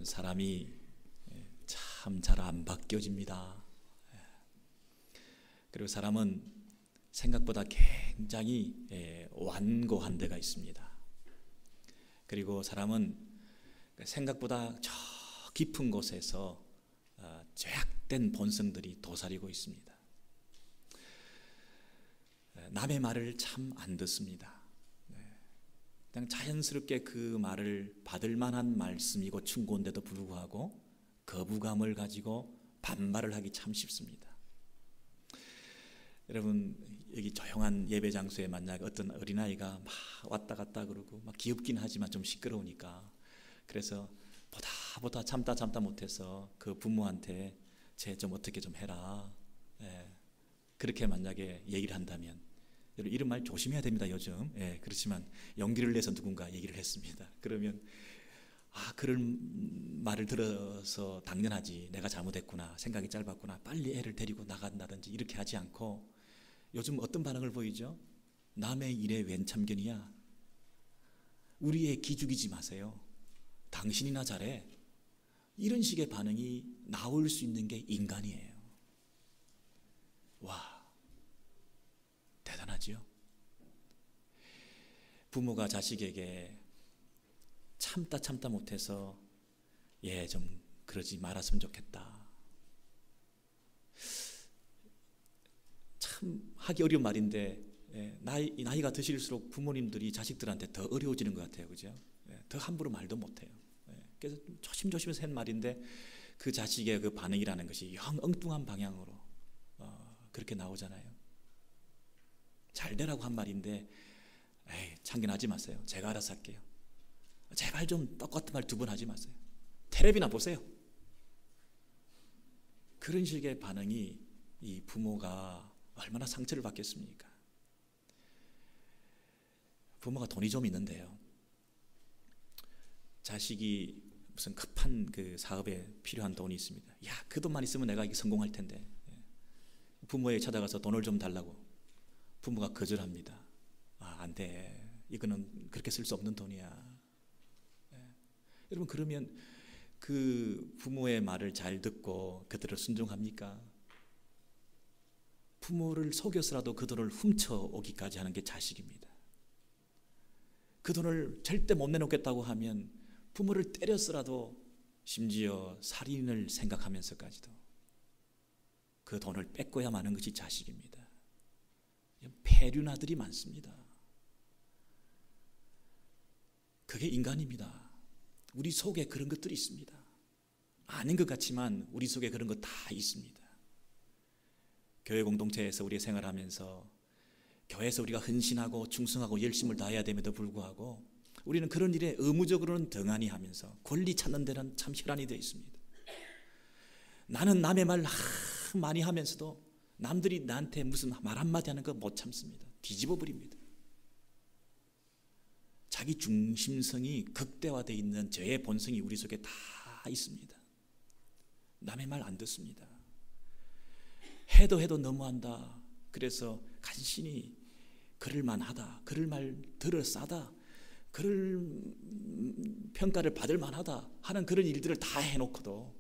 사람이 참 잘 안 바뀌어집니다. 그리고 사람은 생각보다 굉장히 완고한 데가 있습니다. 그리고 사람은 생각보다 저 깊은 곳에서 죄악된 본성들이 도사리고 있습니다. 남의 말을 참 안 듣습니다. 그냥 자연스럽게 그 말을 받을 만한 말씀이고 충고인데도 불구하고 거부감을 가지고 반발을 하기 참 쉽습니다. 여러분, 여기 조용한 예배 장소에 만약 어떤 어린아이가 막 왔다 갔다 그러고 막 귀엽긴 하지만 좀 시끄러우니까, 그래서 보다 참다 못해서 그 부모한테 쟤 좀 어떻게 좀 해라, 그렇게 만약에 얘기를 한다면, 여러분 이런 말 조심해야 됩니다 요즘. 그렇지만 용기를 내서 누군가 얘기를 했습니다. 그러면 그런 말을 들어서 당연하지, 내가 잘못했구나, 생각이 짧았구나, 빨리 애를 데리고 나간다든지 이렇게 하지 않고, 요즘 어떤 반응을 보이죠? 남의 일에 웬 참견이야, 우리 애 기죽이지 마세요, 당신이나 잘해, 이런 식의 반응이 나올 수 있는 게 인간이에요. 와, 대단하지요? 부모가 자식에게 참다 못해서 좀 그러지 말았으면 좋겠다, 참 하기 어려운 말인데 나이가 드실수록 부모님들이 자식들한테 더 어려워지는 것 같아요. 그죠? 더 함부로 말도 못해요. 그래서 조심조심해서 한 말인데 그 자식의 그 반응이라는 것이 영 엉뚱한 방향으로 그렇게 나오잖아요. 잘 되라고 한 말인데 참견하지 마세요, 제가 알아서 할게요, 제발 좀 똑같은 말 2번 하지 마세요, 텔레비나 보세요. 그런 식의 반응이 이 부모가 얼마나 상처를 받겠습니까? 부모가 돈이 좀 있는데요, 자식이 무슨 급한 그 사업에 필요한 돈이 있습니다. 그 돈만 있으면 내가 이게 성공할 텐데, 부모에게 찾아가서 돈을 좀 달라고 부모가 거절합니다. 안 돼, 이거는 그렇게 쓸 수 없는 돈이야. 여러분, 그러면 그 부모의 말을 잘 듣고 그들을 순종합니까? 부모를 속여서라도 그 돈을 훔쳐오기까지 하는 게 자식입니다. 그 돈을 절대 못 내놓겠다고 하면 부모를 때렸어라도, 심지어 살인을 생각하면서까지도 그 돈을 뺏고야 마는 것이 자식입니다. 폐륜아들이 많습니다. 그게 인간입니다. 우리 속에 그런 것들이 있습니다. 아닌 것 같지만 우리 속에 그런 거 다 있습니다. 교회 공동체에서 우리가 생활하면서, 교회에서 우리가 헌신하고 충성하고 열심을 다해야 됨에도 불구하고 우리는 그런 일에 의무적으로는 등한히 하면서 권리 찾는 데는 참 혈안이 되어 있습니다. 나는 남의 말 많이 하면서도 남들이 나한테 무슨 말 한마디 하는 거 못 참습니다. 뒤집어 버립니다. 자기 중심성이 극대화되어 있는 죄의 본성이 우리 속에 다 있습니다. 남의 말 안 듣습니다. 해도 너무한다, 그래서 간신히 그럴 만하다, 그럴 말 들어 싸다, 그럴 평가를 받을 만하다 하는 그런 일들을 다 해놓고도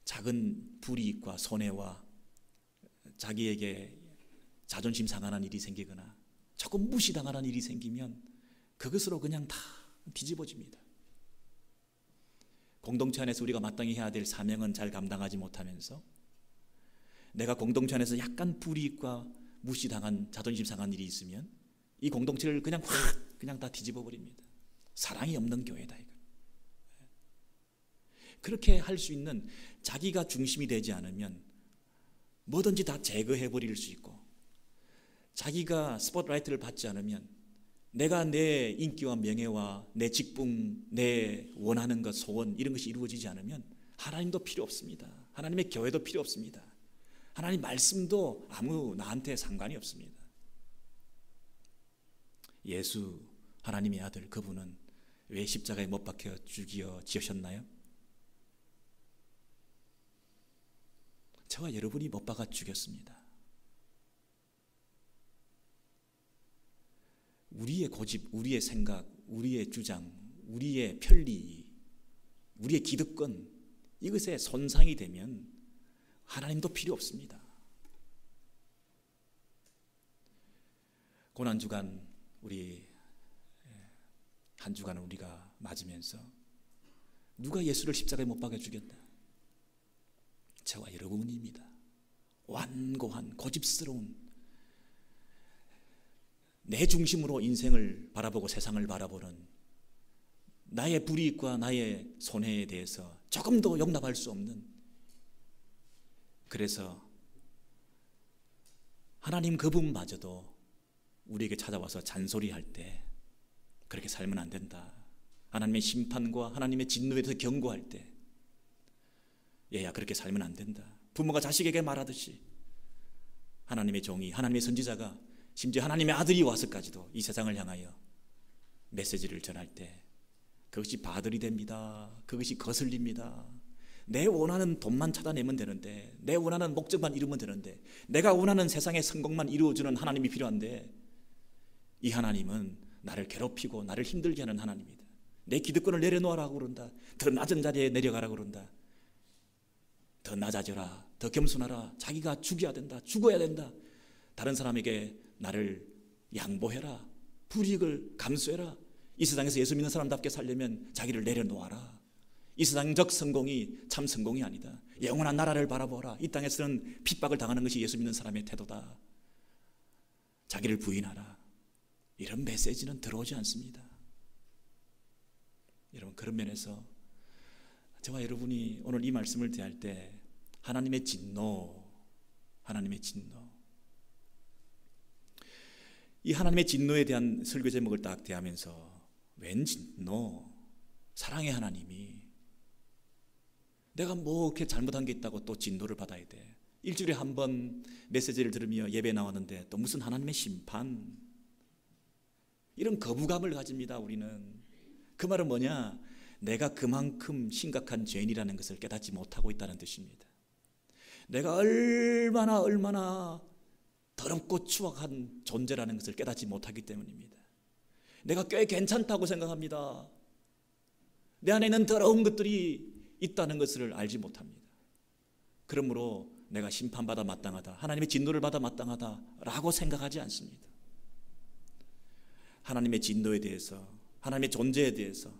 작은 불이익과 손해와 자기에게 자존심 상하는 일이 생기거나 조금 무시당하는 일이 생기면 그것으로 그냥 다 뒤집어집니다. 공동체 안에서 우리가 마땅히 해야 될 사명은 잘 감당하지 못하면서 내가 공동체 안에서 약간 불이익과 무시당한 자존심 상한 일이 있으면 이 공동체를 그냥 다 뒤집어 버립니다. 사랑이 없는 교회다, 이거. 그렇게 할 수 있는, 자기가 중심이 되지 않으면 뭐든지 다 제거해 버릴 수 있고, 자기가 스포트라이트를 받지 않으면, 내가 내 인기와 명예와 내 직분, 내 원하는 것, 소원, 이런 것이 이루어지지 않으면 하나님도 필요 없습니다. 하나님의 교회도 필요 없습니다. 하나님 말씀도 아무 나한테 상관이 없습니다. 예수, 하나님의 아들, 그분은 왜 십자가에 못 박혀 죽여 지으셨나요? 저와 여러분이 못 박아 죽였습니다. 우리의 고집, 우리의 생각, 우리의 주장, 우리의 편리, 우리의 기득권 이것에 손상이 되면 하나님도 필요 없습니다. 고난주간 우리 한 주간을 우리가 맞으면서 누가 예수를 십자가에 못 박아 죽였나? 저와 여러분입니다. 완고한 고집스러운 내 중심으로 인생을 바라보고 세상을 바라보는 나의 불이익과 나의 손해에 대해서 조금도 용납할 수 없는, 그래서 하나님 그분마저도 우리에게 찾아와서 잔소리할 때 그렇게 살면 안 된다. 하나님의 심판과 하나님의 진노에 대해서 경고할 때 얘야 그렇게 살면 안 된다. 부모가 자식에게 말하듯이 하나님의 종이, 하나님의 선지자가, 심지어 하나님의 아들이 와서까지도 이 세상을 향하여 메시지를 전할 때 그것이 바들이 됩니다. 그것이 거슬립니다. 내 원하는 돈만 찾아내면 되는데, 내 원하는 목적만 이루면 되는데, 내가 원하는 세상의 성공만 이루어주는 하나님이 필요한데, 이 하나님은 나를 괴롭히고 나를 힘들게 하는 하나님이다. 내 기득권을 내려놓으라고 그런다. 더 낮은 자리에 내려가라고 그런다. 더 낮아져라, 더 겸손하라, 자기가 죽여야 된다, 죽어야 된다, 다른 사람에게 나를 양보해라, 불이익을 감수해라. 이 세상에서 예수 믿는 사람답게 살려면 자기를 내려놓아라. 이 세상적 성공이 참 성공이 아니다. 영원한 나라를 바라보라. 이 땅에서는 핍박을 당하는 것이 예수 믿는 사람의 태도다. 자기를 부인하라. 이런 메시지는 들어오지 않습니다. 여러분, 그런 면에서 저와 여러분이 오늘 이 말씀을 대할 때 하나님의 진노, 이 하나님의 진노에 대한 설교 제목을 딱 대하면서 웬 진노? 사랑의 하나님이 내가 뭐 이렇게 잘못한 게 있다고 또 진노를 받아야 돼? 일주일에 한 번 메시지를 들으며 예배 나왔는데 또 무슨 하나님의 심판? 이런 거부감을 가집니다. 우리는. 그 말은 뭐냐? 내가 그만큼 심각한 죄인이라는 것을 깨닫지 못하고 있다는 뜻입니다. 내가 얼마나 더럽고 추악한 존재라는 것을 깨닫지 못하기 때문입니다. 내가 꽤 괜찮다고 생각합니다. 내 안에는 더러운 것들이 있다는 것을 알지 못합니다. 그러므로 내가 심판받아 마땅하다, 하나님의 진노를 받아 마땅하다라고 생각하지 않습니다. 하나님의 진노에 대해서, 하나님의 존재에 대해서,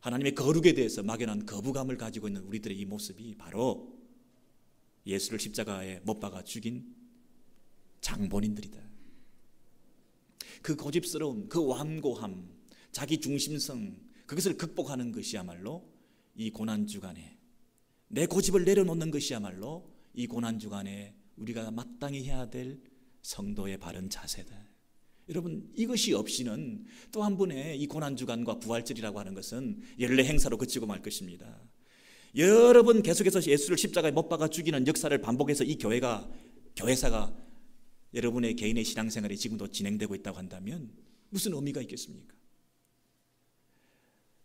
하나님의 거룩에 대해서 막연한 거부감을 가지고 있는 우리들의 이 모습이 바로 예수를 십자가에 못 박아 죽인 장본인들이다. 그 고집스러움, 그 완고함, 자기 중심성, 그것을 극복하는 것이야말로 이 고난주간에, 내 고집을 내려놓는 것이야말로 이 고난주간에 우리가 마땅히 해야 될 성도의 바른 자세다. 여러분, 이것이 없이는 또 한 번의 이 고난주간과 부활절이라고 하는 것은 연례 행사로 그치고 말 것입니다. 여러 번 계속해서 예수를 십자가에 못 박아 죽이는 역사를 반복해서 이 교회사가 여러분의 개인의 신앙생활이 지금도 진행되고 있다고 한다면 무슨 의미가 있겠습니까?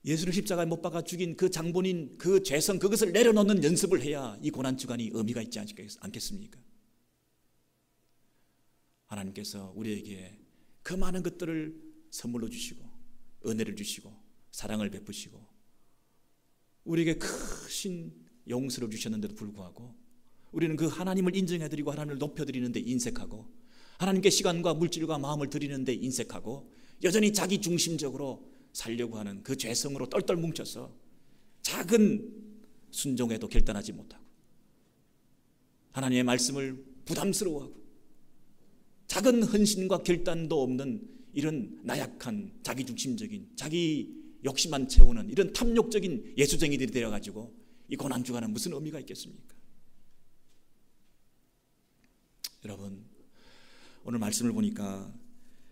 예수를 십자가에 못 박아 죽인 그 장본인, 그 죄성, 그것을 내려놓는 연습을 해야 이 고난주간이 의미가 있지 않겠습니까? 하나님께서 우리에게 그 많은 것들을 선물로 주시고 은혜를 주시고 사랑을 베푸시고 우리에게 크신 용서를 주셨는데도 불구하고 우리는 그 하나님을 인정해드리고 하나님을 높여드리는데 인색하고 하나님께 시간과 물질과 마음을 드리는데 인색하고 여전히 자기 중심적으로 살려고 하는 그 죄성으로 똘똘 뭉쳐서 작은 순종에도 결단하지 못하고 하나님의 말씀을 부담스러워하고 작은 헌신과 결단도 없는 이런 나약한 자기 중심적인 자기 욕심만 채우는 이런 탐욕적인 예수쟁이들이 되어가지고 이 고난주간은 무슨 의미가 있겠습니까? 여러분, 오늘 말씀을 보니까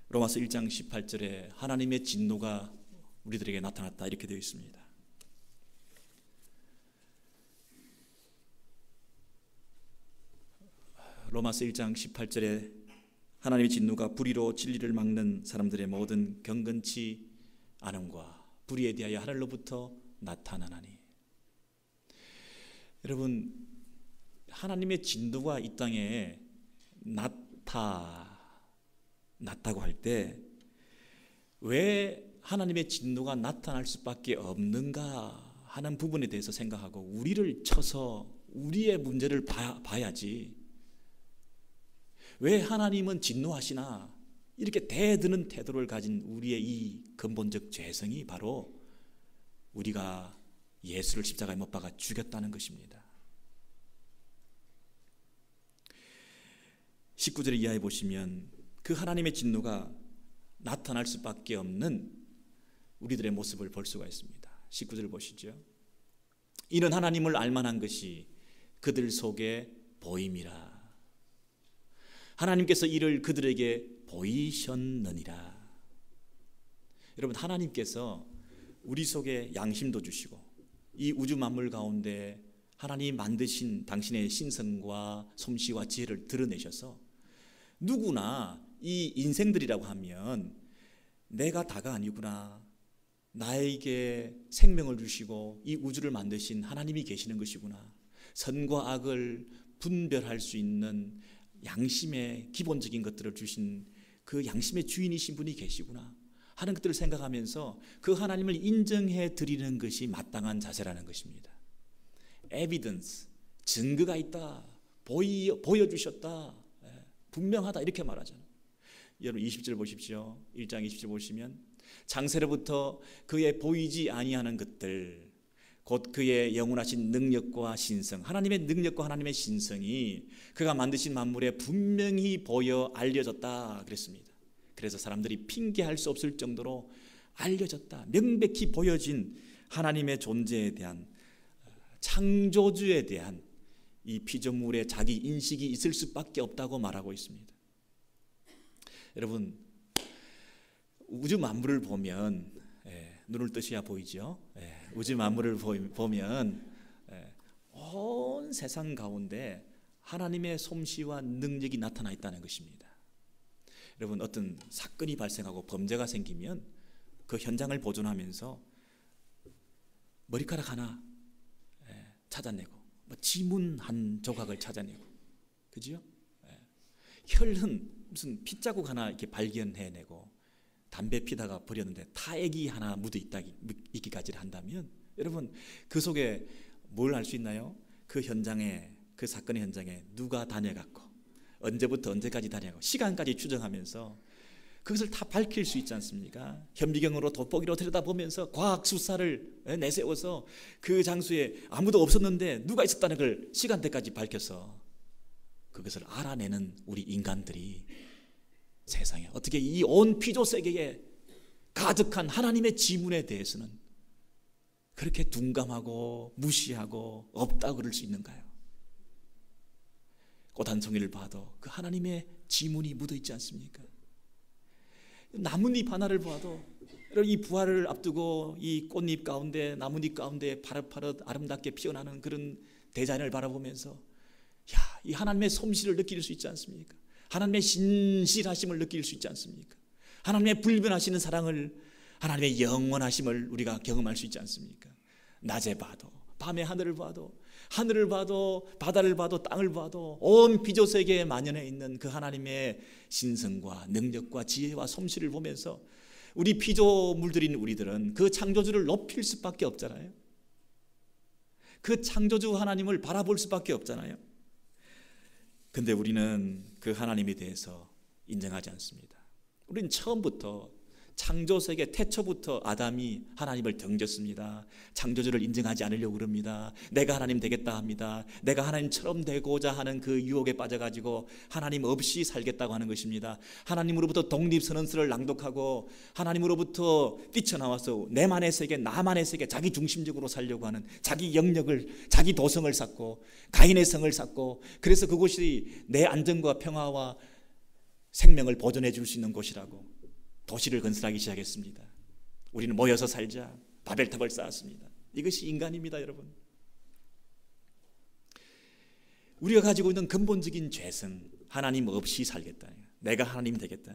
로마서 1장 18절에 하나님의 진노가 우리들에게 나타났다 이렇게 되어 있습니다. 로마서 1장 18절에 하나님의 진노가 불의로 진리를 막는 사람들의 모든 경건치 않음과 불의에 대하여 하늘로부터 나타나나니. 여러분, 하나님의 진노가 이 땅에 나타났다고 할 때 왜 하나님의 진노가 나타날 수밖에 없는가 하는 부분에 대해서 생각하고 우리를 쳐서 우리의 문제를 봐야지, 왜 하나님은 진노하시나 이렇게 대드는 태도를 가진 우리의 이 근본적 죄성이 바로 우리가 예수를 십자가에 못 박아 죽였다는 것입니다. 19절 이하에 보시면 그 하나님의 진노가 나타날 수밖에 없는 우리들의 모습을 볼 수가 있습니다. 19절 보시죠. 이는 하나님을 알만한 것이 그들 속에 보임이라. 하나님께서 이를 그들에게 보이셨느니라. 여러분, 하나님께서 우리 속에 양심도 주시고 이 우주 만물 가운데 하나님 만드신 당신의 신성과 솜씨와 지혜를 드러내셔서 누구나 이 인생들이라고 하면 내가 다가 아니구나, 나에게 생명을 주시고 이 우주를 만드신 하나님이 계시는 것이구나, 선과 악을 분별할 수 있는 양심의 기본적인 것들을 주신 그 양심의 주인이신 분이 계시구나 하는 것들을 생각하면서 그 하나님을 인정해 드리는 것이 마땅한 자세라는 것입니다. 에비던스, 증거가 있다, 보여주셨다, 분명하다, 이렇게 말하잖아요. 여러분 20절 보십시오. 1장 20절 보시면 창세로부터 그의 보이지 아니하는 것들, 곧 그의 영원하신 능력과 신성, 하나님의 능력과 하나님의 신성이 그가 만드신 만물에 분명히 보여 알려졌다 그랬습니다. 그래서 사람들이 핑계할 수 없을 정도로 알려졌다, 명백히 보여진 하나님의 존재에 대한, 창조주에 대한 이 피조물의 자기 인식이 있을 수밖에 없다고 말하고 있습니다. 여러분, 우주 만물을 보면 눈을 뜨셔야 보이죠. 우주 만물을 보면 온 세상 가운데 하나님의 솜씨와 능력이 나타나 있다는 것입니다. 여러분, 어떤 사건이 발생하고 범죄가 생기면 그 현장을 보존하면서 머리카락 하나 찾아내고, 지문 한 조각을 찾아내고, 그죠? 혈흔, 무슨 핏자국 하나 이렇게 발견해내고, 담배 피다가 버렸는데 타액이 하나 묻어 있기까지를 한다면, 여러분, 그 속에 뭘 알 수 있나요? 그 현장에, 그 사건의 현장에 누가 다녀갔고, 언제부터 언제까지 다녀가고, 시간까지 추정하면서 그것을 다 밝힐 수 있지 않습니까? 현미경으로 돋보기로 들여다보면서 과학 수사를 내세워서 그 장소에 아무도 없었는데 누가 있었다는 걸 시간대까지 밝혀서 그것을 알아내는 우리 인간들이 세상에 어떻게 이 온 피조 세계에 가득한 하나님의 지문에 대해서는 그렇게 둔감하고 무시하고 없다고 그럴 수 있는가요? 꽃 한 송이를 봐도 그 하나님의 지문이 묻어 있지 않습니까? 나뭇잎 하나를 봐도 이 부활을 앞두고 이 꽃잎 가운데, 나뭇잎 가운데 파릇파릇 아름답게 피어나는 그런 대자연을 바라보면서 야, 이 하나님의 솜씨를 느낄 수 있지 않습니까? 하나님의 신실하심을 느낄 수 있지 않습니까? 하나님의 불변하시는 사랑을, 하나님의 영원하심을 우리가 경험할 수 있지 않습니까? 낮에 봐도, 밤에 하늘을 봐도, 바다를 봐도, 땅을 봐도 온 피조세계에 만연해 있는 그 하나님의 신성과 능력과 지혜와 솜씨를 보면서 우리 피조물들인 우리들은 그 창조주를 높일 수밖에 없잖아요. 그 창조주 하나님을 바라볼 수밖에 없잖아요. 근데 우리는 그 하나님에 대해서 인정하지 않습니다. 우리는 처음부터, 창조세계 태초부터 아담이 하나님을 등졌습니다. 창조주를 인정하지 않으려고 그럽니다. 내가 하나님 되겠다 합니다. 내가 하나님처럼 되고자 하는 그 유혹에 빠져가지고 하나님 없이 살겠다고 하는 것입니다. 하나님으로부터 독립선언서를 낭독하고 하나님으로부터 뛰쳐나와서 내만의 세계, 나만의 세계, 자기 중심적으로 살려고 하는, 자기 영역을, 자기 도성을 쌓고 가인의 성을 쌓고, 그래서 그곳이 내 안전과 평화와 생명을 보존해 줄 수 있는 곳이라고 도시를 건설하기 시작했습니다. 우리는 모여서 살자, 바벨탑을 쌓았습니다. 이것이 인간입니다, 여러분. 우리가 가지고 있는 근본적인 죄성, 하나님 없이 살겠다, 내가 하나님 되겠다.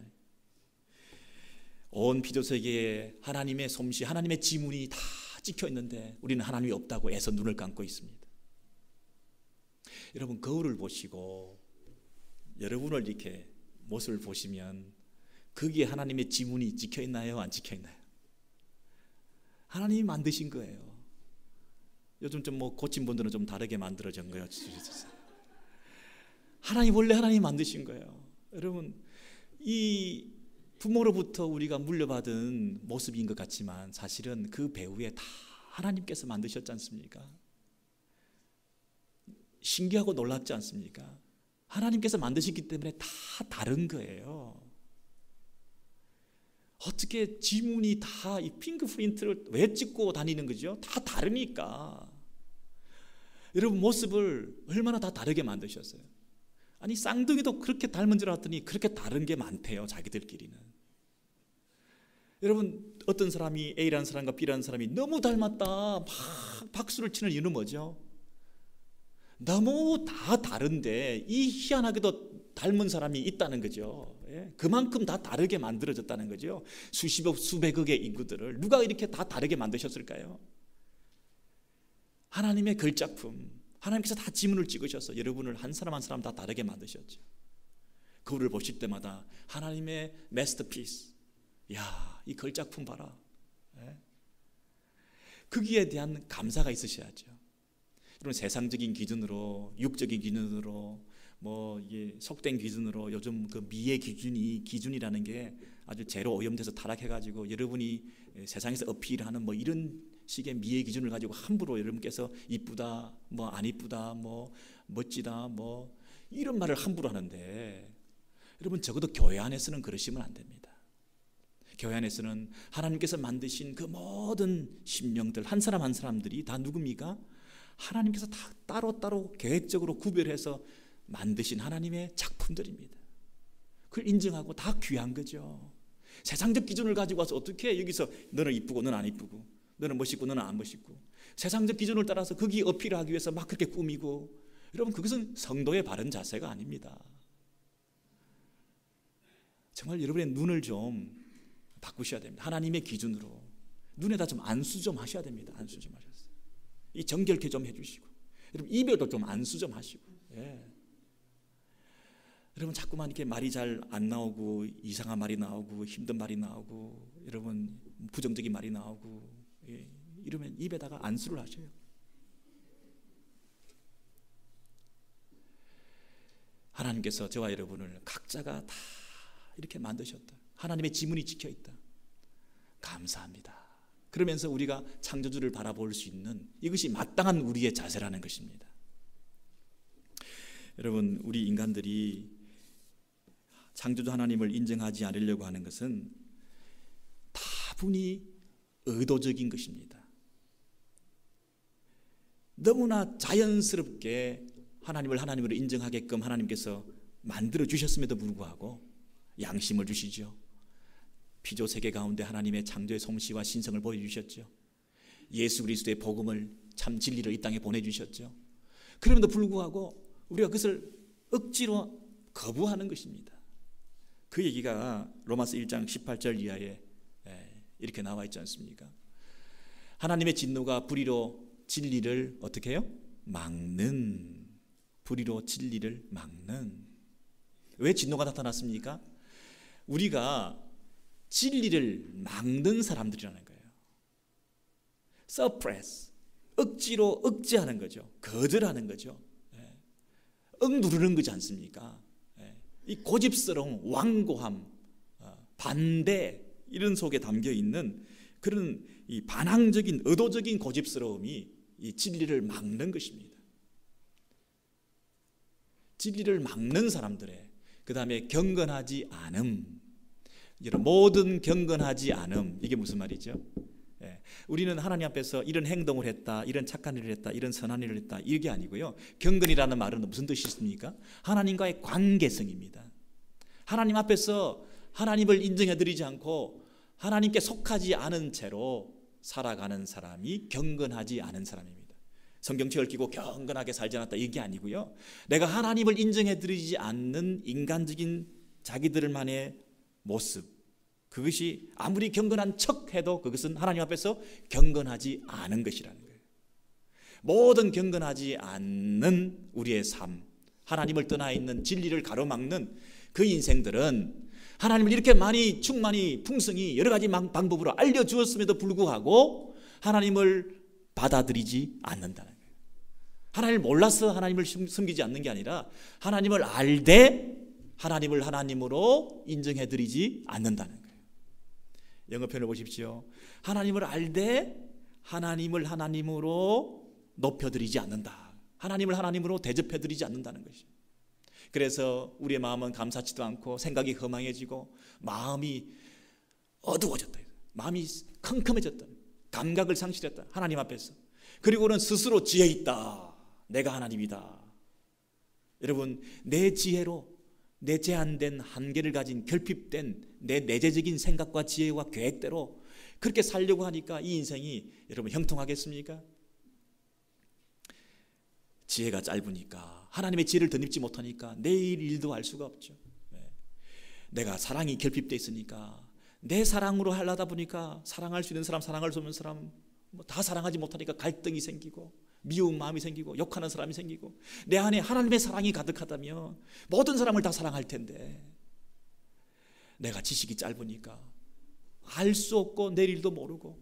온 피조세계에 하나님의 솜씨, 하나님의 지문이 다 찍혀 있는데 우리는 하나님이 없다고 애써 눈을 감고 있습니다. 여러분, 거울을 보시고 여러분을 이렇게 모습을 보시면 거기에 하나님의 지문이 찍혀 있나요? 안 찍혀 있나요? 하나님이 만드신 거예요. 요즘 좀 뭐 고친 분들은 좀 다르게 만들어진 거예요. 하나님 원래 하나님이 만드신 거예요. 여러분, 이 부모로부터 우리가 물려받은 모습인 것 같지만 사실은 그 배후에 다 하나님께서 만드셨지 않습니까? 신기하고 놀랍지 않습니까? 하나님께서 만드셨기 때문에 다 다른 거예요. 어떻게 지문이 다 이 핑크프린트를 왜 찍고 다니는 거죠? 다 다르니까. 여러분, 모습을 얼마나 다 다르게 만드셨어요. 아니, 쌍둥이도 그렇게 닮은 줄 알았더니 그렇게 다른 게 많대요, 자기들끼리는. 여러분, 어떤 사람이 A라는 사람과 B라는 사람이 너무 닮았다 막 박수를 치는 이유는 뭐죠? 너무 다 다른데 이 희한하게도 닮은 사람이 있다는 거죠. 그만큼 다 다르게 만들어졌다는 거죠. 수십억 수백억의 인구들을 누가 이렇게 다 다르게 만드셨을까요? 하나님의 걸작품, 하나님께서 다 지문을 찍으셔서 여러분을 한 사람 한 사람 다 다르게 만드셨죠. 거울을 보실 때마다 하나님의 마스터피스, 야, 이 걸작품 봐라. 거기에 대한 감사가 있으셔야죠. 여러분, 세상적인 기준으로, 육적인 기준으로, 뭐 이게 속된 기준으로 요즘 그 미의 기준이라는 게 아주 제로 오염돼서 타락해가지고 여러분이 세상에서 어필하는 뭐 이런 식의 미의 기준을 가지고 함부로 여러분께서 이쁘다, 뭐 안 이쁘다, 뭐 멋지다, 뭐 이런 말을 함부로 하는데, 여러분 적어도 교회 안에서는 그러시면 안 됩니다. 교회 안에서는 하나님께서 만드신 그 모든 심령들 한 사람 한 사람들이 다 누굽니까? 하나님께서 다 따로따로 계획적으로 구별해서 만드신 하나님의 작품들입니다. 그걸 인정하고 다 귀한 거죠. 세상적 기준을 가지고 와서 어떻게 여기서 너는 이쁘고 너는 안 이쁘고, 너는 멋있고 너는 안 멋있고, 세상적 기준을 따라서 거기 어필하기 위해서 막 그렇게 꾸미고, 여러분 그것은 성도의 바른 자세가 아닙니다. 정말 여러분의 눈을 좀 바꾸셔야 됩니다. 하나님의 기준으로 눈에다 좀 안수 좀 하셔야 됩니다. 안수 좀 하셨어요. 이 정결케 좀 해주시고, 여러분 입에도 좀 안수 좀 하시고. 여러분 자꾸만 이렇게 말이 잘 안 나오고 이상한 말이 나오고 힘든 말이 나오고 여러분 부정적인 말이 나오고 이러면 입에다가 안수를 하셔요. 하나님께서 저와 여러분을 각자가 다 이렇게 만드셨다. 하나님의 지문이 찍혀있다. 감사합니다. 그러면서 우리가 창조주를 바라볼 수 있는 이것이 마땅한 우리의 자세라는 것입니다. 여러분, 우리 인간들이 창조주 하나님을 인정하지 않으려고 하는 것은 다분히 의도적인 것입니다. 너무나 자연스럽게 하나님을 하나님으로 인정하게끔 하나님께서 만들어 주셨음에도 불구하고 양심을 주시죠. 피조 세계 가운데 하나님의 창조의 솜씨와 신성을 보여주셨죠. 예수 그리스도의 복음을 참 진리를 이 땅에 보내주셨죠. 그럼에도 불구하고 우리가 그것을 억지로 거부하는 것입니다. 그 얘기가 로마서 1장 18절 이하에 이렇게 나와 있지 않습니까? 하나님의 진노가 불의로 진리를 어떻게 해요? 막는, 불의로 진리를 막는. 왜 진노가 나타났습니까? 우리가 진리를 막는 사람들이라는 거예요. suppress, 억지로 억제하는 거죠. 거절하는 거죠. 억누르는 거지 않습니까? 이 고집스러운 완고함, 반대 이런 속에 담겨 있는 그런 이 반항적인 의도적인 고집스러움이 이 진리를 막는 것입니다. 진리를 막는 사람들의 그 다음에 경건하지 않음, 모든 경건하지 않음, 이게 무슨 말이죠? 우리는 하나님 앞에서 이런 행동을 했다, 이런 착한 일을 했다, 이런 선한 일을 했다, 이게 아니고요. 경건이라는 말은 무슨 뜻이 있습니까? 하나님과의 관계성입니다. 하나님 앞에서 하나님을 인정해드리지 않고 하나님께 속하지 않은 채로 살아가는 사람이 경건하지 않은 사람입니다. 성경책을 끼고 경건하게 살지 않았다, 이게 아니고요. 내가 하나님을 인정해드리지 않는 인간적인 자기들만의 모습, 그것이 아무리 경건한 척해도 그것은 하나님 앞에서 경건하지 않은 것이라는 거예요. 모든 경건하지 않는 우리의 삶, 하나님을 떠나 있는 진리를 가로막는 그 인생들은 하나님을 이렇게 많이 충만히 풍성히 여러 가지 방법으로 알려주었음에도 불구하고 하나님을 받아들이지 않는다는 거예요. 하나님을 몰라서 하나님을 섬기지 않는 게 아니라 하나님을 알되 하나님을 하나님으로 인정해드리지 않는다는 거예요. 영어 표현을 보십시오. 하나님을 알되 하나님을 하나님으로 높여드리지 않는다. 하나님을 하나님으로 대접해드리지 않는다는 것이죠. 그래서 우리의 마음은 감사치도 않고 생각이 허망해지고 마음이 어두워졌다. 마음이 컴컴해졌다. 감각을 상실했다. 하나님 앞에서. 그리고는 스스로 지혜 있다. 내가 하나님이다. 여러분, 내 지혜로 내 제한된 한계를 가진 결핍된 내 내재적인 생각과 지혜와 계획대로 그렇게 살려고 하니까 이 인생이 여러분 형통하겠습니까? 지혜가 짧으니까, 하나님의 지혜를 덧입지 못하니까 내일 일도 알 수가 없죠. 내가 사랑이 결핍되어 있으니까 내 사랑으로 하려다 보니까 사랑할 수 있는 사람, 사랑할 수 없는 사람 다 사랑하지 못하니까 갈등이 생기고 미운 마음이 생기고 욕하는 사람이 생기고, 내 안에 하나님의 사랑이 가득하다면 모든 사람을 다 사랑할 텐데 내가 지식이 짧으니까 알 수 없고 내일 일도 모르고.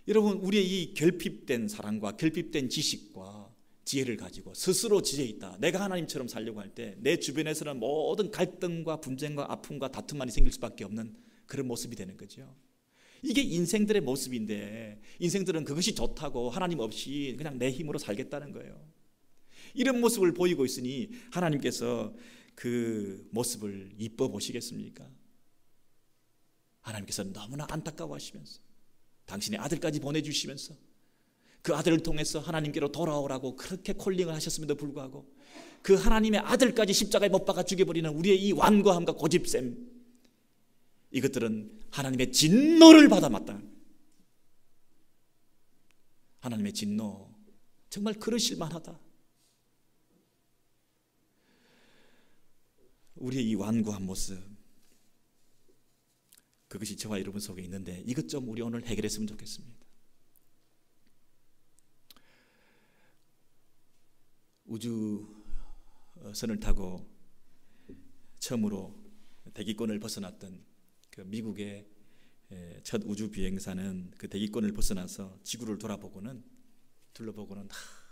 여러분, 우리의 이 결핍된 사랑과 결핍된 지식과 지혜를 가지고 스스로 지혜 있다, 내가 하나님처럼 살려고 할 때 내 주변에서는 모든 갈등과 분쟁과 아픔과 다툼만이 생길 수밖에 없는 그런 모습이 되는 거죠. 이게 인생들의 모습인데, 인생들은 그것이 좋다고 하나님 없이 그냥 내 힘으로 살겠다는 거예요. 이런 모습을 보이고 있으니 하나님께서 그 모습을 이뻐 보시겠습니까? 하나님께서 너무나 안타까워하시면서 당신의 아들까지 보내주시면서 그 아들을 통해서 하나님께로 돌아오라고 그렇게 콜링을 하셨음에도 불구하고 그 하나님의 아들까지 십자가에 못 박아 죽여버리는 우리의 이 완고함과 고집셈, 이것들은 하나님의 진노를 받아 마땅한 거예요. 하나님의 진노, 정말 그러실 만하다. 우리의 이 완고한 모습, 그것이 저와 여러분 속에 있는데 이것 좀 우리 오늘 해결했으면 좋겠습니다. 우주선을 타고 처음으로 대기권을 벗어났던 그 미국의 첫 우주 비행사는 그 대기권을 벗어나서 지구를 둘러보고는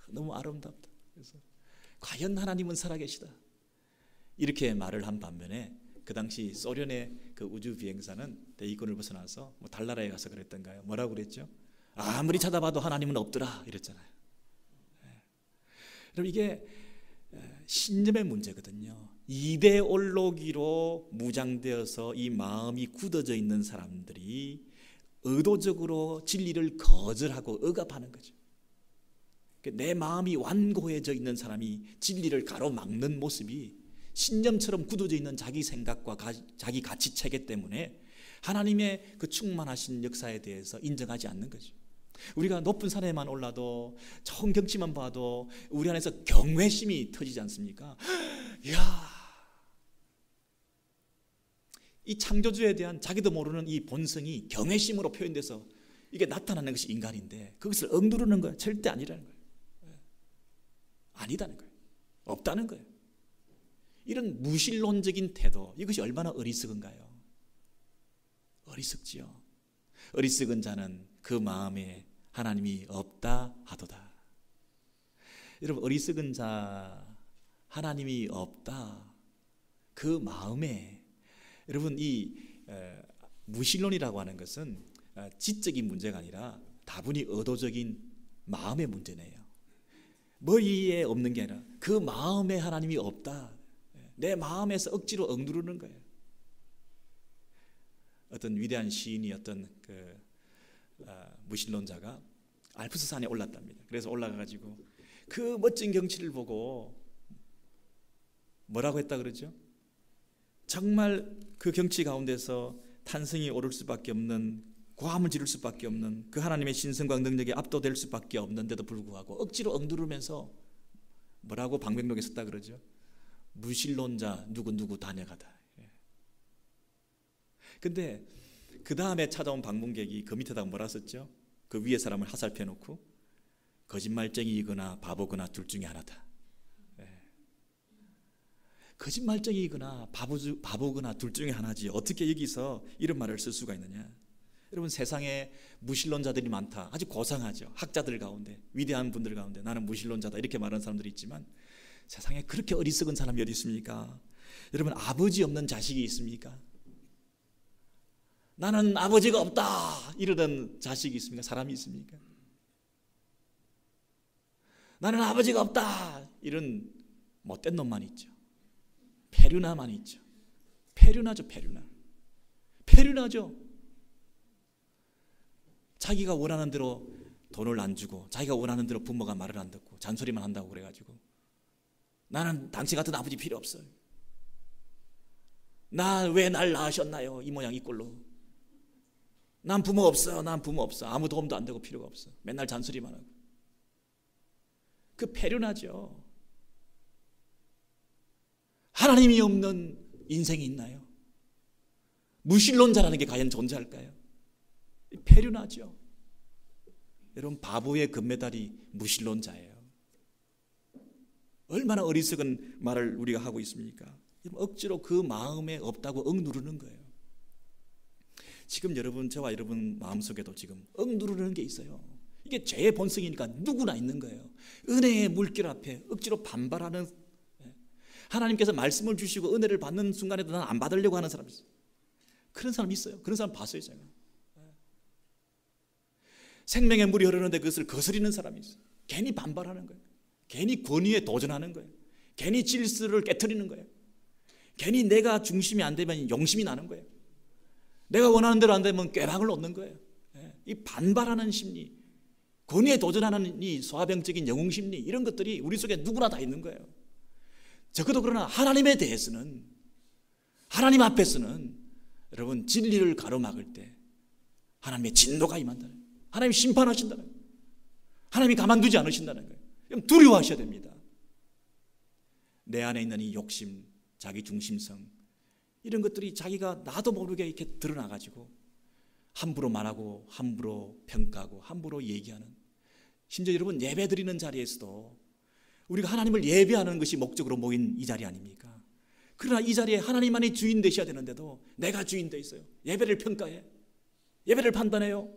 너무 아름답다. 그래서 과연 하나님은 살아계시다, 이렇게 말을 한 반면에 그 당시 소련의 그 우주 비행사는 대기권을 벗어나서 달나라에 가서 그랬던가요? 뭐라고 그랬죠? 아무리 찾아봐도 하나님은 없더라 이랬잖아요. 여러분, 이게 신념의 문제거든요. 이데올로기로 무장되어서 이 마음이 굳어져 있는 사람들이 의도적으로 진리를 거절하고 억압하는 거죠. 내 마음이 완고해져 있는 사람이 진리를 가로막는 모습이 신념처럼 굳어져 있는 자기 생각과 자기 가치체계 때문에 하나님의 그 충만하신 역사에 대해서 인정하지 않는 거죠. 우리가 높은 산에만 올라도 좋은 경치만 봐도 우리 안에서 경외심이 터지지 않습니까? 이야, 이 창조주에 대한 자기도 모르는 이 본성이 경외심으로 표현돼서 이게 나타나는 것이 인간인데 그것을 억누르는 거예요. 절대 아니라는 거예요. 아니다는 거예요. 없다는 거예요. 이런 무신론적인 태도, 이것이 얼마나 어리석은가요? 어리석지요. 어리석은 자는 그 마음에 하나님이 없다 하도다. 여러분, 어리석은 자, 하나님이 없다, 그 마음에, 여러분, 이 무신론이라고 하는 것은 지적인 문제가 아니라 다분히 의도적인 마음의 문제네요. 머리에 없는 게 아니라 그 마음에 하나님이 없다, 내 마음에서 억지로 억누르는 거예요. 어떤 위대한 시인이, 어떤 무신론자가 알프스 산에 올랐답니다. 그래서 올라가가지고 그 멋진 경치를 보고 뭐라고 했다 그러죠? 정말 그 경치 가운데서 탄성이 오를 수밖에 없는, 고함을 지를 수밖에 없는 그 하나님의 신성과 능력에 압도될 수밖에 없는데도 불구하고 억지로 억누르면서 뭐라고 방백록에 썼다 그러죠? 무신론자 누구누구 다녀가다. 근데 그 다음에 찾아온 방문객이 그 밑에다가 뭐라 썼죠? 그 위에 사람을 하살펴 놓고 거짓말쟁이이거나 바보거나 둘 중에 하나다. 거짓말쟁이거나 바보거나 둘 중에 하나지 어떻게 여기서 이런 말을 쓸 수가 있느냐? 여러분, 세상에 무신론자들이 많다. 아주 고상하죠. 학자들 가운데, 위대한 분들 가운데 나는 무신론자다 이렇게 말하는 사람들이 있지만, 세상에 그렇게 어리석은 사람이 어디 있습니까? 여러분, 아버지 없는 자식이 있습니까? 나는 아버지가 없다 이러던 자식이 있습니까? 사람이 있습니까? 나는 아버지가 없다 이런 못된 놈만 있죠. 페류나만 있죠. 페류나죠. 페류나죠. 자기가 원하는 대로 돈을 안 주고, 자기가 원하는 대로 부모가 말을 안 듣고 잔소리만 한다고 그래가지고, 나는 당신 같은 아버지 필요 없어요. 나 왜 날 낳으셨나요? 이 모양 이 꼴로. 난 부모 없어. 아무 도움도 안 되고 필요가 없어. 맨날 잔소리만 하고. 그 페류나죠. 하나님이 없는 인생이 있나요? 무신론자라는 게 과연 존재할까요? 페류나죠. 여러분, 바보의 금메달이 무신론자예요. 얼마나 어리석은 말을 우리가 하고 있습니까? 억지로 그 마음에 없다고 억누르는 거예요. 지금 여러분, 저와 여러분 마음속에도 지금 억누르는 게 있어요. 이게 죄의 본성이니까 누구나 있는 거예요. 은혜의 물길 앞에 억지로 반발하는, 하나님께서 말씀을 주시고 은혜를 받는 순간에도 난 안 받으려고 하는 사람이 있어요. 그런 사람이 있어요. 그런 사람 봤어요, 제가. 생명의 물이 흐르는데 그것을 거스리는 사람이 있어요. 괜히 반발하는 거예요. 괜히 권위에 도전하는 거예요. 괜히 질서를 깨트리는 거예요. 괜히 내가 중심이 안 되면 용심이 나는 거예요. 내가 원하는 대로 안 되면 꾀랑을 놓는 거예요. 이 반발하는 심리, 권위에 도전하는 이 소화병적인 영웅심리, 이런 것들이 우리 속에 누구나 다 있는 거예요. 적어도 그러나 하나님에 대해서는, 하나님 앞에서는 여러분, 진리를 가로막을 때 하나님의 진노가 임한다는 거예요. 하나님이 심판하신다는 거예요. 하나님이 가만두지 않으신다는 거예요. 두려워하셔야 됩니다. 내 안에 있는 이 욕심, 자기 중심성, 이런 것들이 자기가 나도 모르게 이렇게 드러나가지고 함부로 말하고 함부로 평가하고 함부로 얘기하는, 심지어 여러분, 예배 드리는 자리에서도 우리가 하나님을 예배하는 것이 목적으로 모인 이 자리 아닙니까? 그러나 이 자리에 하나님만이 주인 되셔야 되는데도 내가 주인 돼 있어요. 예배를 평가해, 예배를 판단해요,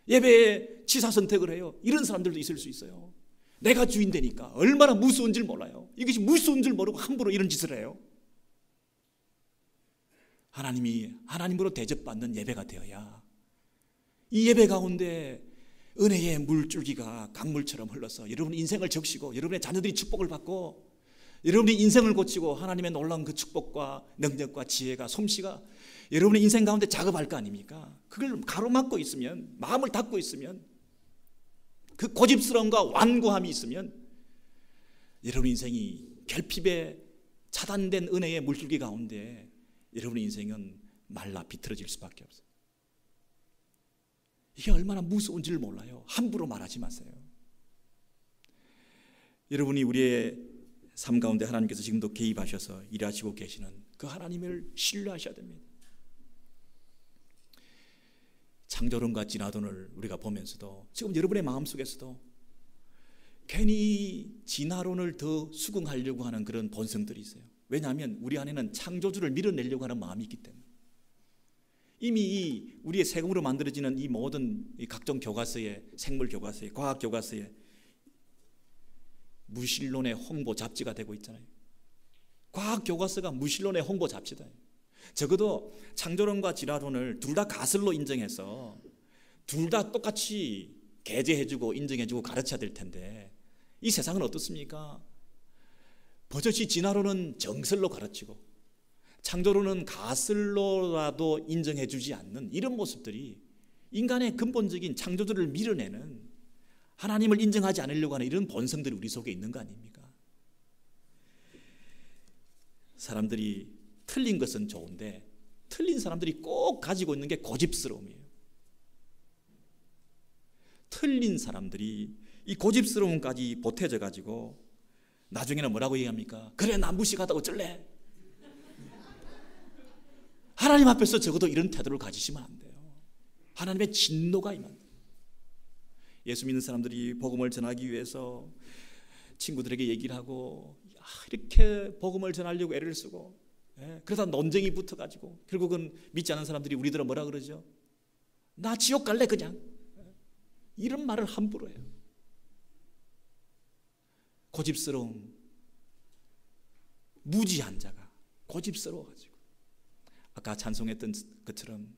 예배에 치사 선택을 해요. 이런 사람들도 있을 수 있어요. 내가 주인 되니까 얼마나 무서운 줄 몰라요. 이것이 무서운 줄 모르고 함부로 이런 짓을 해요. 하나님이 하나님으로 대접받는 예배가 되어야 이 예배 가운데 은혜의 물줄기가 강물처럼 흘러서 여러분 인생을 적시고 여러분의 자녀들이 축복을 받고 여러분이 인생을 고치고 하나님의 놀라운 그 축복과 능력과 지혜가, 솜씨가 여러분의 인생 가운데 작업할 거 아닙니까? 그걸 가로막고 있으면, 마음을 닫고 있으면, 그 고집스러움과 완고함이 있으면 여러분 인생이 결핍에 차단된 은혜의 물줄기 가운데 여러분의 인생은 말라 비틀어질 수밖에 없어요. 이게 얼마나 무서운지를 몰라요. 함부로 말하지 마세요. 여러분이 우리의 삶 가운데 하나님께서 지금도 개입하셔서 일하시고 계시는 그 하나님을 신뢰하셔야 됩니다. 창조론과 진화론을 우리가 보면서도 지금 여러분의 마음속에서도 괜히 진화론을 더 수긍하려고 하는 그런 본성들이 있어요. 왜냐하면 우리 안에는 창조주를 밀어내려고 하는 마음이 있기 때문에. 이미 우리의 세금으로 만들어지는 이 모든 각종 교과서에, 생물 교과서에, 과학 교과서에 무신론의 홍보 잡지가 되고 있잖아요. 과학 교과서가 무신론의 홍보 잡지다. 적어도 창조론과 진화론을 둘 다 가설로 인정해서 둘 다 똑같이 게재해주고 인정해주고 가르쳐야 될 텐데 이 세상은 어떻습니까? 버젓이 진화론은 정설로 가르치고 창조론은 가설로라도 인정해주지 않는 이런 모습들이 인간의 근본적인 창조주를 밀어내는, 하나님을 인정하지 않으려고 하는 이런 본성들이 우리 속에 있는 거 아닙니까? 사람들이 틀린 것은 좋은데 틀린 사람들이 꼭 가지고 있는 게 고집스러움이에요. 틀린 사람들이 이 고집스러움까지 보태져 가지고 나중에는 뭐라고 얘기합니까? 그래, 나 무식하다 어쩔래? 하나님 앞에서 적어도 이런 태도를 가지시면 안 돼요. 하나님의 진노가 임한다. 예수 믿는 사람들이 복음을 전하기 위해서 친구들에게 얘기를 하고 이렇게 복음을 전하려고 애를 쓰고 그러다 논쟁이 붙어가지고 결국은 믿지 않는 사람들이 우리들은 뭐라 그러죠? 나 지옥 갈래 그냥. 이런 말을 함부로 해요. 고집스러움, 무지한 자가 고집스러워가지고, 아까 찬송했던 것처럼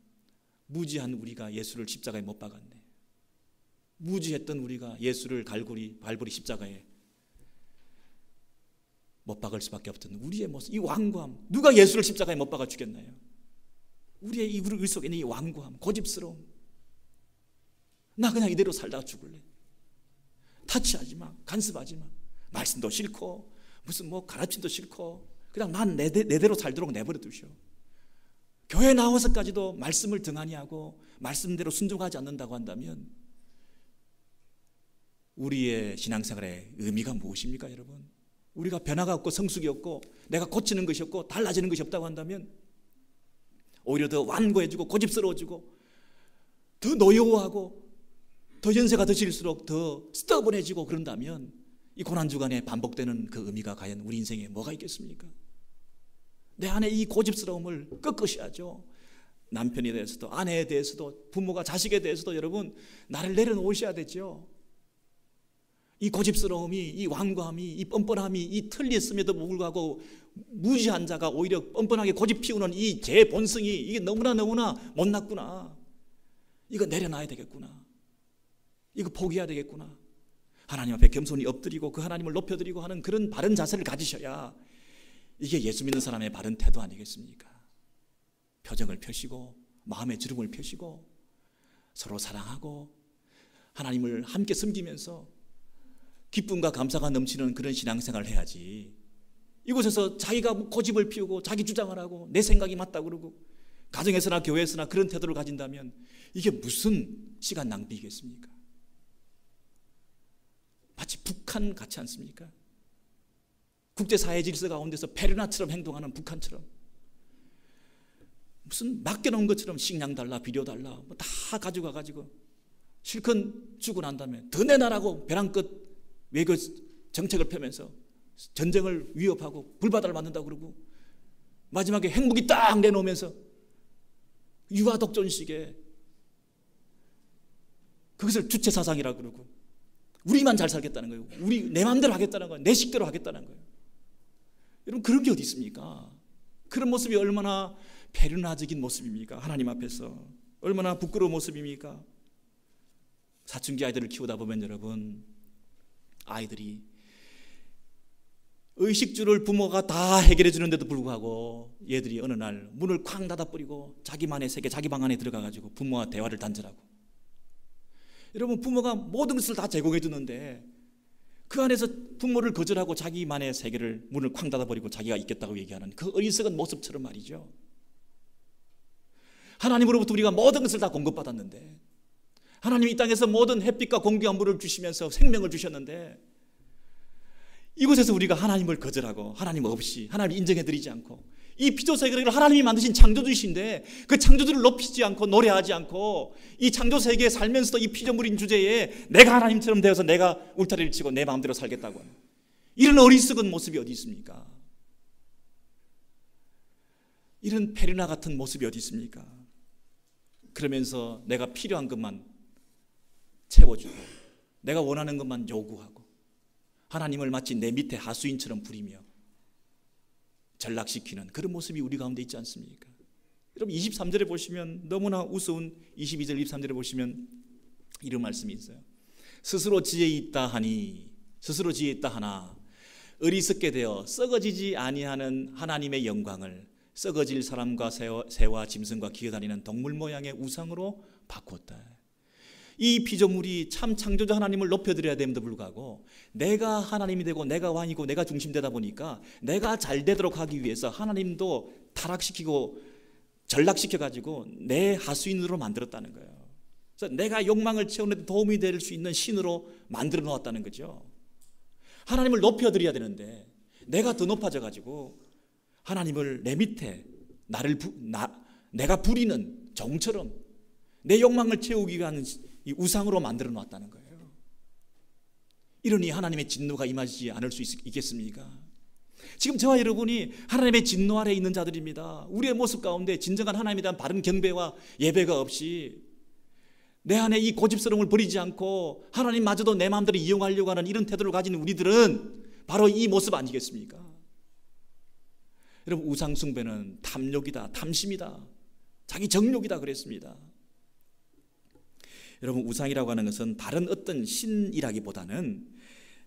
무지한 우리가 예수를 십자가에 못 박았네. 무지했던 우리가 예수를 발버리 십자가에 못 박을 수밖에 없던 우리의 모습, 이 완고함. 누가 예수를 십자가에 못 박아 주겠나요? 우리의 이 우리 속에 있는 이 완고함, 고집스러움. 나 그냥 이대로 살다가 죽을래. 타치하지 마, 간섭하지 마. 말씀도 싫고 무슨 가르침도 싫고 그냥 난 내대로 살도록 내버려 두셔. 교회 나와서까지도 말씀을 등한히 하고 말씀대로 순종하지 않는다고 한다면 우리의 신앙생활의 의미가 무엇입니까, 여러분? 우리가 변화가 없고 성숙이 없고 내가 고치는 것이 없고 달라지는 것이 없다고 한다면 오히려 더 완고해지고 고집스러워지고 더 노여워하고 더 연세가 드실수록 더 스터분해지고 그런다면 이 고난주간에 반복되는 그 의미가 과연 우리 인생에 뭐가 있겠습니까? 내 안에 이 고집스러움을 꺾으셔야죠. 남편에 대해서도 아내에 대해서도 부모가 자식에 대해서도 여러분 나를 내려놓으셔야 되죠. 이 고집스러움이, 이 완고함이, 이 뻔뻔함이, 이 틀렸음에도 불구하고 무지한 자가 오히려 뻔뻔하게 고집 피우는 이 제 본성이 이게 너무나 못났구나. 이거 내려놔야 되겠구나. 이거 포기해야 되겠구나. 하나님 앞에 겸손히 엎드리고 그 하나님을 높여드리고 하는 그런 바른 자세를 가지셔야 이게 예수 믿는 사람의 바른 태도 아니겠습니까? 표정을 펴시고 마음의 주름을 펴시고 서로 사랑하고 하나님을 함께 섬기면서 기쁨과 감사가 넘치는 그런 신앙생활을 해야지. 이곳에서 자기가 고집을 피우고 자기 주장을 하고 내 생각이 맞다고 그러고 가정에서나 교회에서나 그런 태도를 가진다면 이게 무슨 시간 낭비겠습니까? 마치 북한 같지 않습니까? 국제사회 질서 가운데서 페르나처럼 행동하는 북한처럼 무슨 맡겨놓은 것처럼 식량 달라 비료 달라 다 가져가가지고 실컷 주고 난 다음에 더 내놔라고 벼랑끝 외교 정책을 펴면서 전쟁을 위협하고 불바다를 만든다고 그러고 마지막에 핵무기 딱 내놓으면서 유아독존식에 그것을 주체사상이라고 그러고 우리만 잘 살겠다는 거예요. 내 마음대로 하겠다는 거예요. 내 식대로 하겠다는 거예요. 여러분 그런 게 어디 있습니까? 그런 모습이 얼마나 페르나적인 모습입니까? 하나님 앞에서 얼마나 부끄러운 모습입니까? 사춘기 아이들을 키우다 보면 여러분 아이들이 의식주를 부모가 다 해결해 주는데도 불구하고 얘들이 어느 날 문을 쾅 닫아버리고 자기만의 세계 자기 방 안에 들어가가지고 부모와 대화를 단절하고 여러분 부모가 모든 것을 다 제공해 주는데 그 안에서 부모를 거절하고 자기만의 세계를 문을 쾅 닫아버리고 자기가 있겠다고 얘기하는 그 어리석은 모습처럼 말이죠. 하나님으로부터 우리가 모든 것을 다 공급받았는데 하나님이 이 땅에서 모든 햇빛과 공기와 물을 주시면서 생명을 주셨는데 이곳에서 우리가 하나님을 거절하고 하나님 없이 하나님 인정해드리지 않고 이 피조세계를 하나님이 만드신 창조주이신데 그 창조주를 높이지 않고 노래하지 않고 이 창조세계에 살면서도 이 피조물인 주제에 내가 하나님처럼 되어서 내가 울타리를 치고 내 마음대로 살겠다고 하는 이런 어리석은 모습이 어디 있습니까? 이런 페르나 같은 모습이 어디 있습니까? 그러면서 내가 필요한 것만 채워주고 내가 원하는 것만 요구하고 하나님을 마치 내 밑에 하수인처럼 부리며 전락시키는 그런 모습이 우리 가운데 있지 않습니까? 여러분 23절에 보시면 너무나 우스운 22절 23절에 보시면 이런 말씀이 있어요. 스스로 지혜 있다 하나 어리석게 되어 썩어지지 아니하는 하나님의 영광을 썩어질 사람과 새와 짐승과 기어다니는 동물 모양의 우상으로 바꾸었다. 이 피조물이 참 창조자 하나님을 높여드려야 됨에도 불구하고 내가 하나님이 되고 내가 왕이고 내가 중심되다 보니까 내가 잘 되도록 하기 위해서 하나님도 타락시키고 전락시켜가지고 내 하수인으로 만들었다는 거예요. 그래서 내가 욕망을 채우는 데 도움이 될 수 있는 신으로 만들어 놓았다는 거죠. 하나님을 높여드려야 되는데 내가 더 높아져가지고 하나님을 내 밑에 내가 부리는 종처럼 내 욕망을 채우기 위한 이 우상으로 만들어 놨다는 거예요. 이러니 하나님의 진노가 임하지 않을 수 있겠습니까? 지금 저와 여러분이 하나님의 진노 아래에 있는 자들입니다. 우리의 모습 가운데 진정한 하나님에 대한 바른 경배와 예배가 없이 내 안에 이 고집스러움을 버리지 않고 하나님마저도 내 마음대로 이용하려고 하는 이런 태도를 가진 우리들은 바로 이 모습 아니겠습니까? 여러분, 우상 숭배는 탐욕이다, 탐심이다, 자기 정욕이다 그랬습니다. 여러분, 우상이라고 하는 것은 다른 어떤 신이라기보다는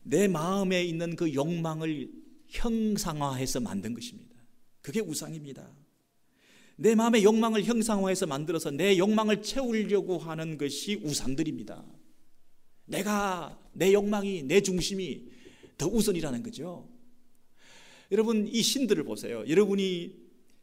내 마음에 있는 그 욕망을 형상화해서 만든 것입니다. 그게 우상입니다. 내 마음의 욕망을 형상화해서 만들어서 내 욕망을 채우려고 하는 것이 우상들입니다. 내 욕망이, 내 중심이 더 우선이라는 거죠. 여러분, 이 신들을 보세요. 여러분이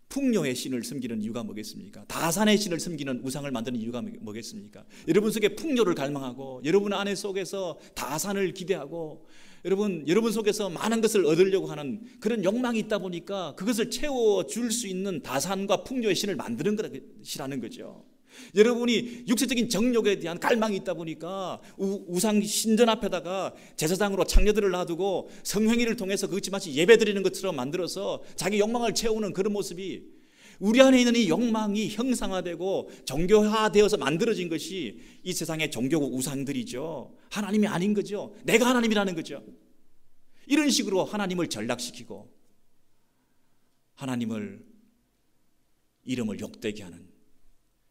풍요의 신을 섬기는 이유가 뭐겠습니까? 다산의 신을 섬기는 우상을 만드는 이유가 뭐겠습니까? 여러분 속에 풍요를 갈망하고 여러분 안에 속에서 다산을 기대하고 여러분 속에서 많은 것을 얻으려고 하는 그런 욕망이 있다 보니까 그것을 채워줄 수 있는 다산과 풍요의 신을 만드는 것이라는 거죠. 여러분이 육체적인 정욕에 대한 갈망이 있다 보니까 우상 신전 앞에다가 제사장으로 창녀들을 놔두고 성행위를 통해서 그것이 마치 예배드리는 것처럼 만들어서 자기 욕망을 채우는 그런 모습이, 우리 안에 있는 이 욕망이 형상화되고 종교화되어서 만들어진 것이 이 세상의 종교고 우상들이죠. 하나님이 아닌 거죠. 내가 하나님이라는 거죠. 이런 식으로 하나님을 전락시키고 하나님을 이름을 욕되게 하는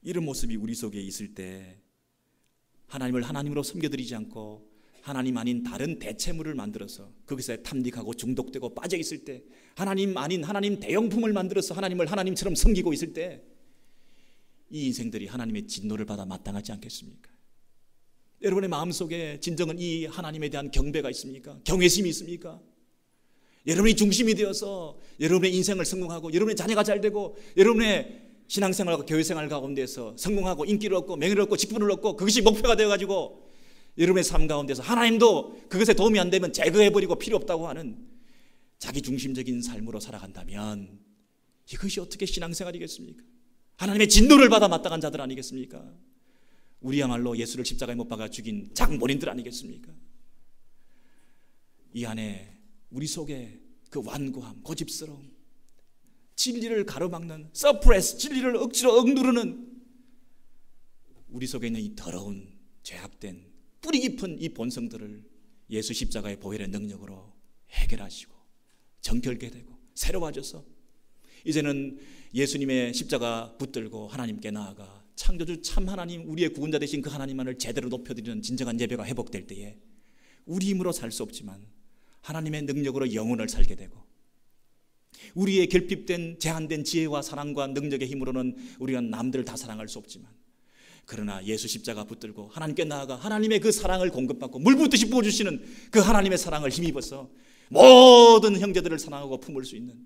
이런 모습이 우리 속에 있을 때 하나님을 하나님으로 섬겨드리지 않고 하나님 아닌 다른 대체물을 만들어서 거기서 탐닉하고 중독되고 빠져 있을 때, 하나님 아닌 하나님 대용품을 만들어서 하나님을 하나님처럼 섬기고 있을 때 이 인생들이 하나님의 진노를 받아 마땅하지 않겠습니까? 여러분의 마음속에 진정은 이 하나님에 대한 경배가 있습니까? 경외심이 있습니까? 여러분이 중심이 되어서 여러분의 인생을 성공하고 여러분의 자녀가 잘 되고 여러분의 신앙생활과 교회생활 가운데서 성공하고 인기를 얻고 명예를 얻고 직분을 얻고 그것이 목표가 되어가지고 여러분의 삶 가운데서 하나님도 그것에 도움이 안 되면 제거해버리고 필요 없다고 하는 자기 중심적인 삶으로 살아간다면 이것이 어떻게 신앙생활이겠습니까? 하나님의 진노를 받아 마땅한 자들 아니겠습니까? 우리야말로 예수를 십자가에 못 박아 죽인 장본인들 아니겠습니까? 이 안에 우리 속에 그 완고함, 고집스러움, 진리를 가로막는 서프레스, 진리를 억지로 억누르는 우리 속에 있는 이 더러운 죄악된 뿌리 깊은 이 본성들을 예수 십자가의 보혈의 능력으로 해결하시고 정결게 되고 새로워져서 이제는 예수님의 십자가 붙들고 하나님께 나아가 창조주 참 하나님, 우리의 구원자 되신 그 하나님만을 제대로 높여드리는 진정한 예배가 회복될 때에 우리 힘으로 살 수 없지만 하나님의 능력으로 영혼을 살게 되고, 우리의 결핍된 제한된 지혜와 사랑과 능력의 힘으로는 우리가 남들을 다 사랑할 수 없지만, 그러나 예수 십자가 붙들고 하나님께 나아가 하나님의 그 사랑을 공급받고 물붓듯이 부어주시는 그 하나님의 사랑을 힘입어서 모든 형제들을 사랑하고 품을 수 있는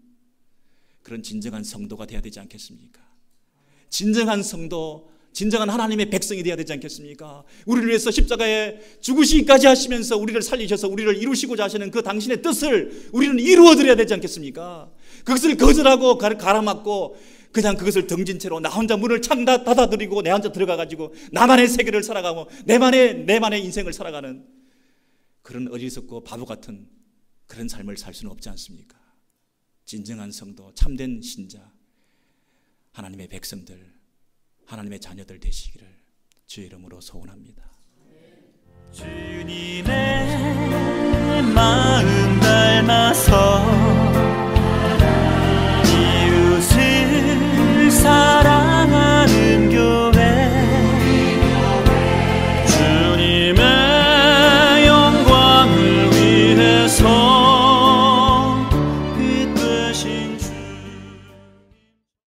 그런 진정한 성도가 되어야 되지 않겠습니까? 진정한 성도, 진정한 하나님의 백성이 되어야 되지 않겠습니까? 우리를 위해서 십자가에 죽으시기까지 하시면서 우리를 살리셔서 우리를 이루시고자 하시는 그 당신의 뜻을 우리는 이루어드려야 되지 않겠습니까? 그것을 거절하고 가라막고 그냥 그것을 덩진 채로 나 혼자 문을 창 닫아드리고 내 혼자 들어가가지고 나만의 세계를 살아가고 내만의 인생을 살아가는 그런 어리석고 바보 같은 그런 삶을 살 수는 없지 않습니까? 진정한 성도, 참된 신자, 하나님의 백성들, 하나님의 자녀들 되시기를 주의 이름으로 소원합니다. 주님의 마음 닮아서